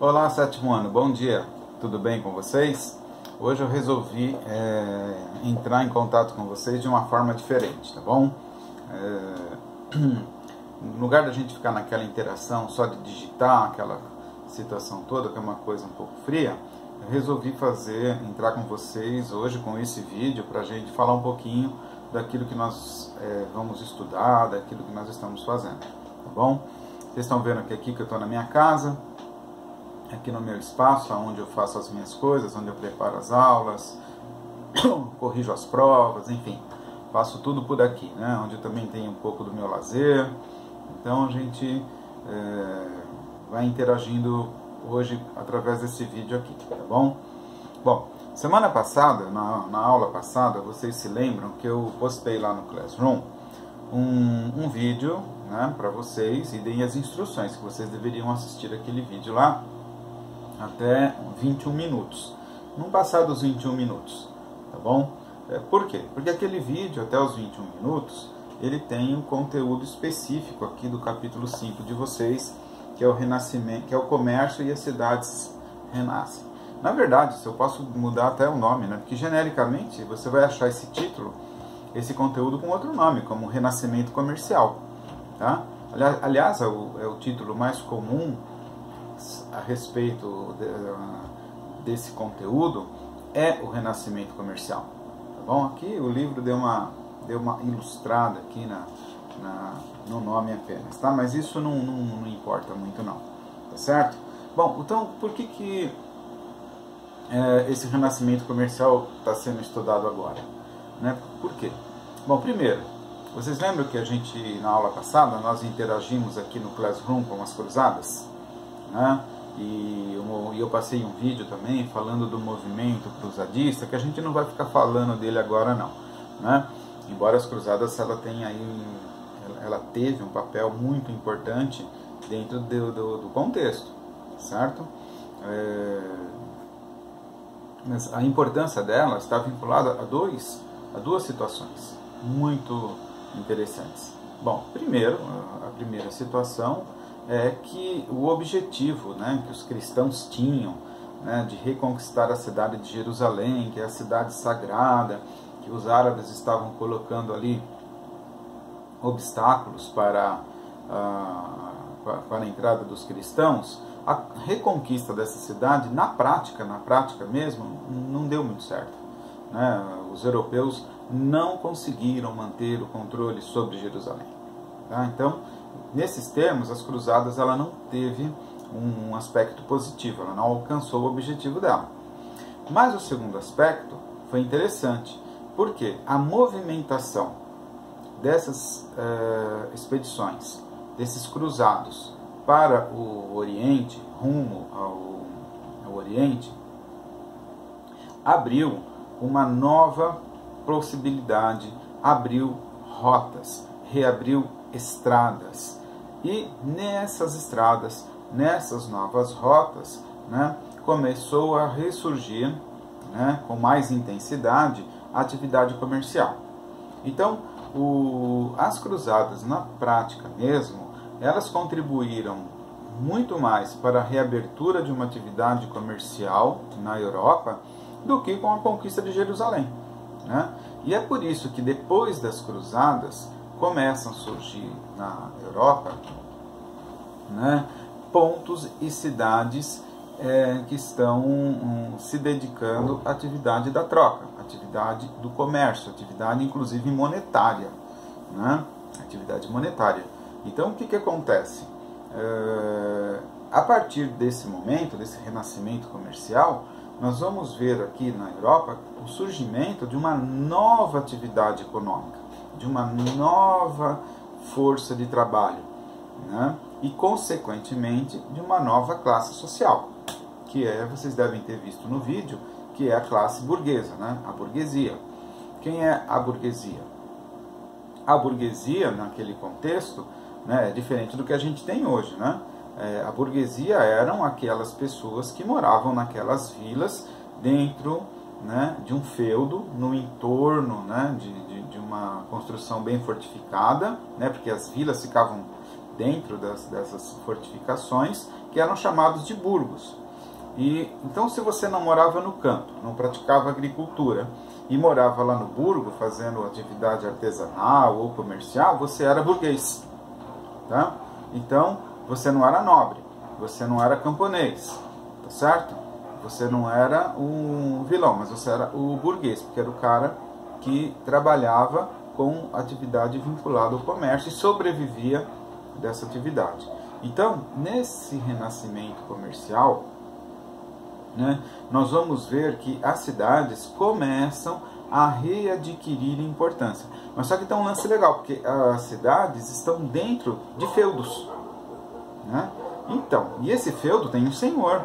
Olá, sétimo ano, bom dia, tudo bem com vocês? Hoje eu resolvi entrar em contato com vocês de uma forma diferente, tá bom? No lugar da gente ficar naquela interação só de digitar, aquela situação toda, que é uma coisa um pouco fria, eu resolvi entrar com vocês hoje com esse vídeo para a gente falar um pouquinho daquilo que nós vamos estudar, daquilo que nós estamos fazendo, tá bom? Vocês estão vendo aqui que eu estou na minha casa, aqui no meu espaço, onde eu faço as minhas coisas, onde eu preparo as aulas, corrijo as provas, enfim, faço tudo por aqui, né? Onde eu também tenho um pouco do meu lazer. Então a gente vai interagindo hoje através desse vídeo aqui, tá bom? Bom, semana passada, na aula passada, vocês se lembram que eu postei lá no Classroom um vídeo, né, para vocês, e dei as instruções que vocês deveriam assistir aquele vídeo lá até 21 minutos. Não passar dos 21 minutos, tá bom? Por quê? Porque aquele vídeo, até os 21 minutos, ele tem um conteúdo específico aqui do capítulo 5 de vocês, que é o renascimento, que é o comércio e as cidades renascem. Na verdade, eu posso mudar até o nome, né? Porque genericamente você vai achar esse título, esse conteúdo com outro nome, como renascimento comercial, tá? Aliás, é o título mais comum a respeito desse conteúdo, é o renascimento comercial, tá bom? Aqui o livro deu uma ilustrada aqui no nome apenas, tá? Mas isso não importa muito não, tá certo? Bom, então por que esse renascimento comercial está sendo estudado agora, né? Por quê? Bom, primeiro, vocês lembram que a gente, na aula passada, nós interagimos aqui no Classroom com as cruzadas, né? E eu passei um vídeo também falando do movimento cruzadista, que a gente não vai ficar falando dele agora não, né? Embora as cruzadas ela teve um papel muito importante dentro do contexto, certo? Mas a importância dela está vinculada a duas situações muito interessantes. Bom, a primeira situação é que o objetivo, né, que os cristãos tinham, né, de reconquistar a cidade de Jerusalém, que é a cidade sagrada, que os árabes estavam colocando ali obstáculos para a entrada dos cristãos, a reconquista dessa cidade, na prática mesmo, não deu muito certo, né? Os europeus não conseguiram manter o controle sobre Jerusalém, tá? Então, nesses termos, as cruzadas ela não teve um aspecto positivo, ela não alcançou o objetivo dela. Mas o segundo aspecto foi interessante, porque a movimentação dessas expedições, desses cruzados para o Oriente, rumo ao Oriente, abriu uma nova possibilidade, abriu rotas, reabriu estradas. E nessas estradas, nessas novas rotas, né, começou a ressurgir, né, com mais intensidade a atividade comercial. Então, as cruzadas, na prática mesmo, elas contribuíram muito mais para a reabertura de uma atividade comercial na Europa do que com a conquista de Jerusalém, né? E é por isso que depois das cruzadas começam a surgir na Europa, né, pontos e cidades que estão se dedicando à atividade da troca, atividade do comércio, atividade inclusive monetária, né? Atividade monetária. Então o que acontece? A partir desse momento, desse renascimento comercial, nós vamos ver aqui na Europa o surgimento de uma nova atividade econômica, de uma nova força de trabalho, né? E consequentemente de uma nova classe social, que vocês devem ter visto no vídeo, que é a classe burguesa, né? A burguesia. Quem é a burguesia? A burguesia, naquele contexto, né, é diferente do que a gente tem hoje, né? A burguesia eram aquelas pessoas que moravam naquelas vilas dentro, né, de um feudo, no entorno, né, de uma construção bem fortificada, né, porque as vilas ficavam dentro dessas fortificações, que eram chamados de burgos. E então, se você não morava no campo, não praticava agricultura e morava lá no burgo fazendo atividade artesanal ou comercial, você era burguês, tá? Então você não era nobre, você não era camponês, tá certo? Você não era um vilão, mas você era o burguês, porque era o cara que trabalhava com atividade vinculada ao comércio e sobrevivia dessa atividade. Então, nesse renascimento comercial, né, nós vamos ver que as cidades começam a readquirir importância. Mas só que tem um lance legal, porque as cidades estão dentro de feudos, né? Então, e esse feudo tem um senhor,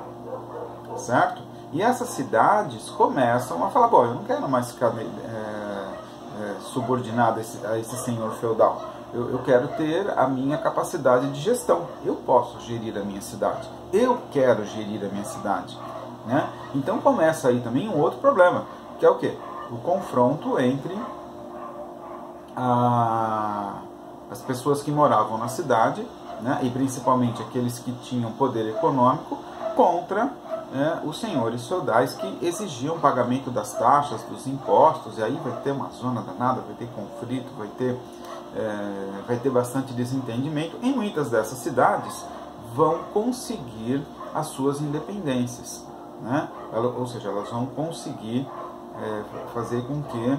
certo? E essas cidades começam a falar, bom, eu não quero mais ficar subordinado a esse senhor feudal. Eu quero ter a minha capacidade de gestão. Eu posso gerir a minha cidade. Eu quero gerir a minha cidade, né? Então começa aí também um outro problema, que é o quê? O confronto entre as pessoas que moravam na cidade, né, e principalmente aqueles que tinham poder econômico, contra os senhores feudais que exigiam pagamento das taxas, dos impostos, e aí vai ter uma zona danada, vai ter conflito, vai ter bastante desentendimento. Em muitas dessas cidades vão conseguir as suas independências, né? Ou seja, elas vão conseguir fazer com que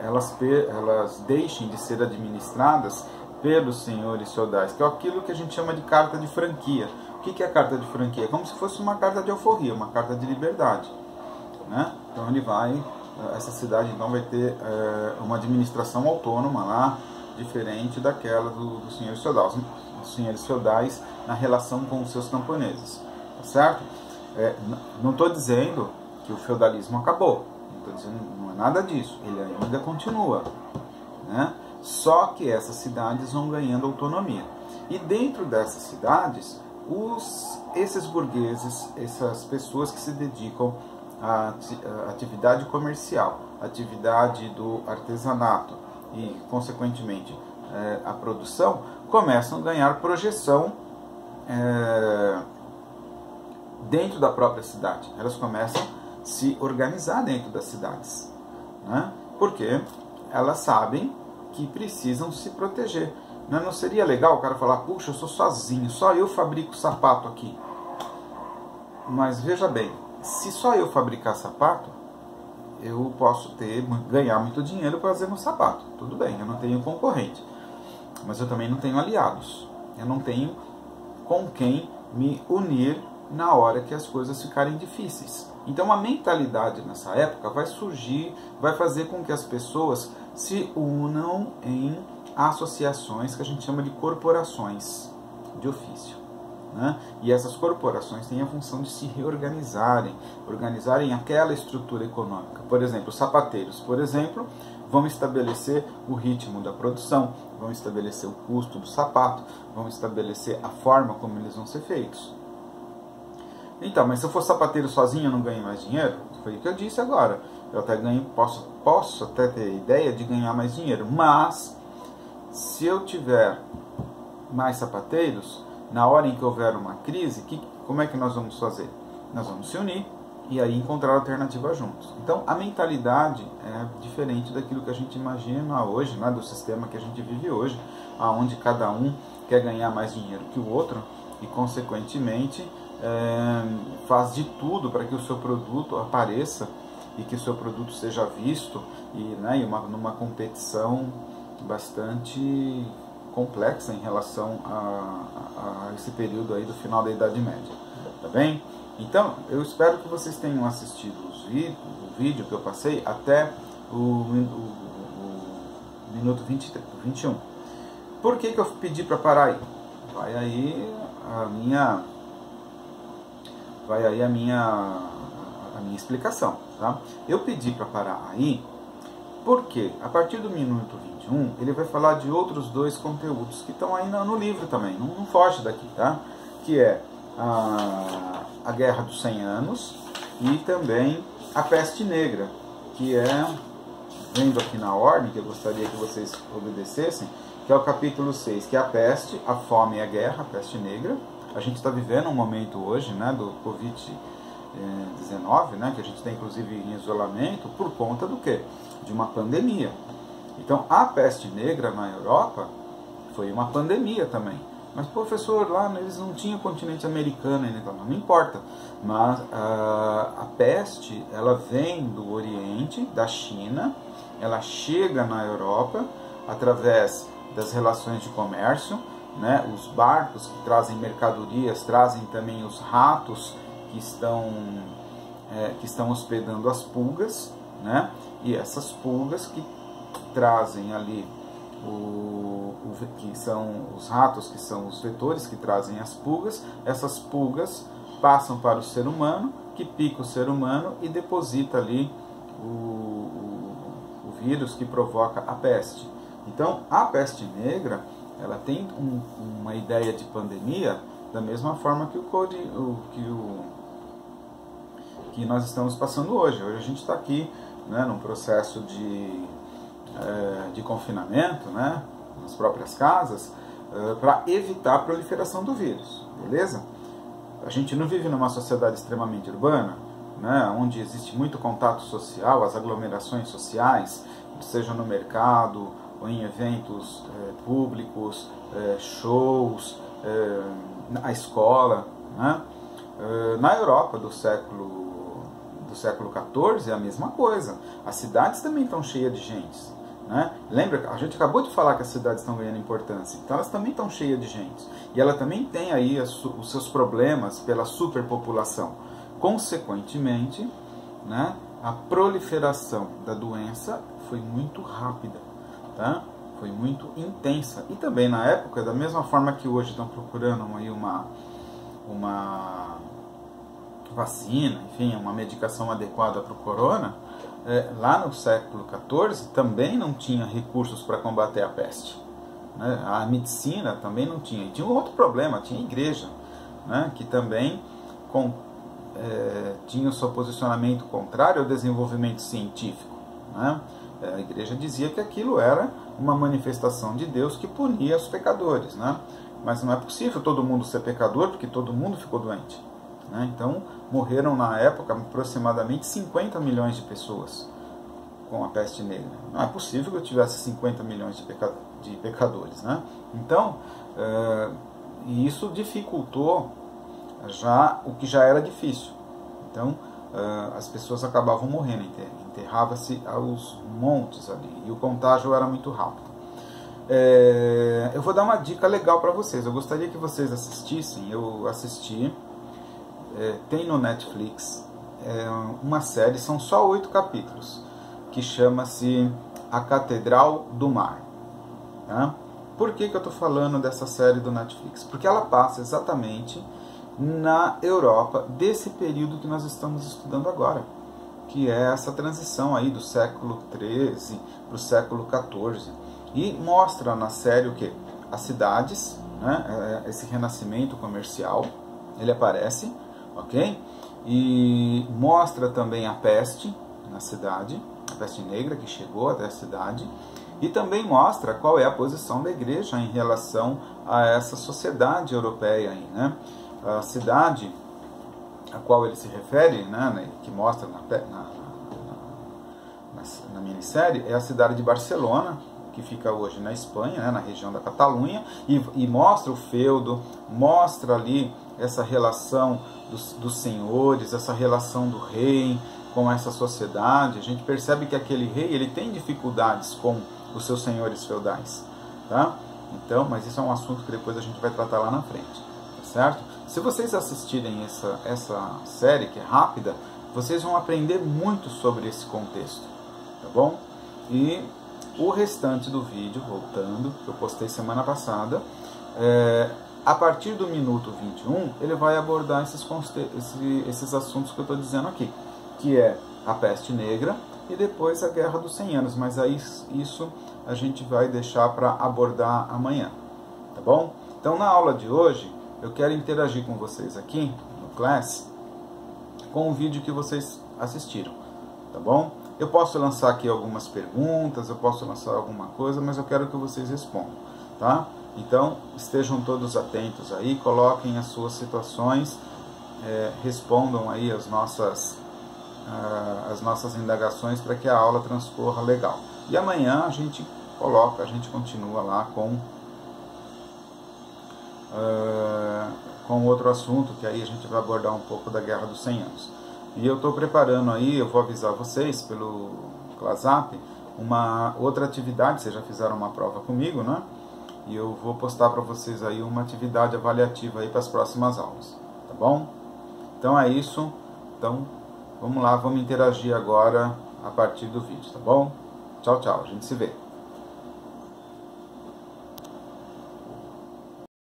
elas deixem de ser administradas pelos senhores feudais, que é aquilo que a gente chama de carta de franquia. O que é a carta de franquia? É como se fosse uma carta de alforria, uma carta de liberdade, né? Então essa cidade então vai ter uma administração autônoma lá, diferente daquela dos senhores feudais na relação com os seus camponeses, tá certo? Não estou dizendo que o feudalismo acabou, não é nada disso, ele ainda continua, né? Só que essas cidades vão ganhando autonomia. E dentro dessas cidades, esses burgueses, essas pessoas que se dedicam à atividade comercial, atividade do artesanato e, consequentemente, a produção, começam a ganhar projeção dentro da própria cidade. Elas começam a se organizar dentro das cidades, né? Porque elas sabem que precisam se proteger. Não seria legal o cara falar, puxa, eu sou sozinho, só eu fabrico sapato aqui. Mas veja bem, se só eu fabricar sapato, eu posso ganhar muito dinheiro para fazer meu sapato. Tudo bem, eu não tenho concorrente. Mas eu também não tenho aliados. Eu não tenho com quem me unir na hora que as coisas ficarem difíceis. Então a mentalidade nessa época vai surgir, vai fazer com que as pessoas se unam em associações que a gente chama de corporações de ofício, né? E essas corporações têm a função de se reorganizarem, organizarem aquela estrutura econômica. Por exemplo, os sapateiros, por exemplo, vão estabelecer o ritmo da produção, vão estabelecer o custo do sapato, vão estabelecer a forma como eles vão ser feitos. Então, mas se eu for sapateiro sozinho, eu não ganho mais dinheiro? Foi o que eu disse agora. Eu até ganho, posso até ter ideia de ganhar mais dinheiro, mas se eu tiver mais sapateiros, na hora em que houver uma crise, como é que nós vamos fazer? Nós vamos se unir e aí encontrar alternativa juntos. Então a mentalidade é diferente daquilo que a gente imagina hoje, né, do sistema que a gente vive hoje, onde cada um quer ganhar mais dinheiro que o outro e consequentemente faz de tudo para que o seu produto apareça e que o seu produto seja visto numa competição bastante complexa em relação a esse período aí do final da Idade Média, tá bem? Então, eu espero que vocês tenham assistido o vídeo que eu passei até o minuto 21. Por que eu pedi para parar aí? Vai aí a minha explicação, tá? Eu pedi para parar aí porque a partir do minuto 21 ele vai falar de outros dois conteúdos que estão aí no livro também, não foge daqui, tá? Que é a Guerra dos 100 Anos e também a Peste Negra, que vendo aqui na ordem, que eu gostaria que vocês obedecessem, que é o capítulo 6, que é a peste, a fome e a guerra, a peste negra. A gente está vivendo um momento hoje, né, do Covid-19, né, que a gente está inclusive em isolamento, por conta do quê? De uma pandemia. Então, a peste negra na Europa foi uma pandemia também. Mas, professor, lá eles não tinham continente americano ainda, então não importa. Mas a peste, ela vem do Oriente, da China, ela chega na Europa através das relações de comércio, né? Os barcos que trazem mercadorias, trazem também os ratos que estão hospedando as pulgas, né? E essas pulgas que trazem ali que são os ratos, que são os vetores que trazem as pulgas. Essas pulgas passam para o ser humano, que pica o ser humano e deposita ali o vírus que provoca a peste. Então, a peste negra, ela tem uma ideia de pandemia da mesma forma que nós estamos passando hoje. Hoje a gente está aqui, né, num processo de confinamento, né, nas próprias casas, para evitar a proliferação do vírus, beleza? A gente não vive numa sociedade extremamente urbana, né, onde existe muito contato social, as aglomerações sociais, seja no mercado ou em eventos públicos, shows, na escola, né? Na Europa do século XIV é a mesma coisa. As cidades também estão cheias de gente, né? Lembra, a gente acabou de falar que as cidades estão ganhando importância, então elas também estão cheias de gente. E ela também tem aí os seus problemas pela superpopulação. Consequentemente, né, a proliferação da doença foi muito rápida, tá? Foi muito intensa. E também na época, da mesma forma que hoje estão procurando aí uma vacina, enfim, uma medicação adequada para o corona, lá no século XIV também não tinha recursos para combater a peste, né? A medicina também não tinha. E tinha um outro problema, tinha a igreja, né, que também tinha o seu posicionamento contrário ao desenvolvimento científico, né? A igreja dizia que aquilo era uma manifestação de Deus que punia os pecadores, né? Mas não é possível todo mundo ser pecador, porque todo mundo ficou doente, né? Então, morreram na época aproximadamente 50 milhões de pessoas com a peste negra. Não é possível que eu tivesse 50 milhões de pecadores, né? Então, e isso dificultou já o que já era difícil. Então, as pessoas acabavam morrendo, enterrava-se aos montes ali, e o contágio era muito rápido. Eu vou dar uma dica legal para vocês. Eu gostaria que vocês assistissem. Eu assisti, tem no Netflix uma série, são só 8 capítulos, que chama-se A Catedral do Mar, tá? Por que eu estou falando dessa série do Netflix? Porque ela passa exatamente na Europa desse período que nós estamos estudando agora, que é essa transição aí do século XIII para o século XIV, e mostra na série o que? As cidades, né? Esse renascimento comercial, ele aparece, ok? E mostra também a peste na cidade, a peste negra que chegou até a cidade, e também mostra qual é a posição da igreja em relação a essa sociedade europeia aí, né? A cidade a qual ele se refere, né, que mostra na minissérie, é a cidade de Barcelona, que fica hoje na Espanha, né, na região da Catalunha, e mostra o feudo, mostra ali essa relação dos senhores, essa relação do rei com essa sociedade. A gente percebe que aquele rei, ele tem dificuldades com os seus senhores feudais, tá? Então, mas isso é um assunto que depois a gente vai tratar lá na frente, tá certo? Se vocês assistirem essa série, que é rápida, vocês vão aprender muito sobre esse contexto, tá bom? E o restante do vídeo, voltando, que eu postei semana passada, a partir do minuto 21, ele vai abordar esses assuntos que eu estou dizendo aqui, que é a peste negra e depois a Guerra dos 100 Anos, mas aí isso a gente vai deixar para abordar amanhã, tá bom? Então, na aula de hoje, eu quero interagir com vocês aqui no Class com o vídeo que vocês assistiram, tá bom? Eu posso lançar aqui algumas perguntas, eu posso lançar alguma coisa, mas eu quero que vocês respondam. tá? Então, estejam todos atentos aí, coloquem as suas situações, respondam aí as nossas indagações para que a aula transcorra legal. E amanhã a gente continua lá com outro assunto, que aí a gente vai abordar um pouco da Guerra dos 100 Anos. E eu estou preparando aí, eu vou avisar vocês pelo WhatsApp, uma outra atividade, vocês já fizeram uma prova comigo, né? E eu vou postar para vocês aí uma atividade avaliativa aí para as próximas aulas, tá bom? Então é isso, então vamos lá, vamos interagir agora a partir do vídeo, tá bom? Tchau, tchau, a gente se vê.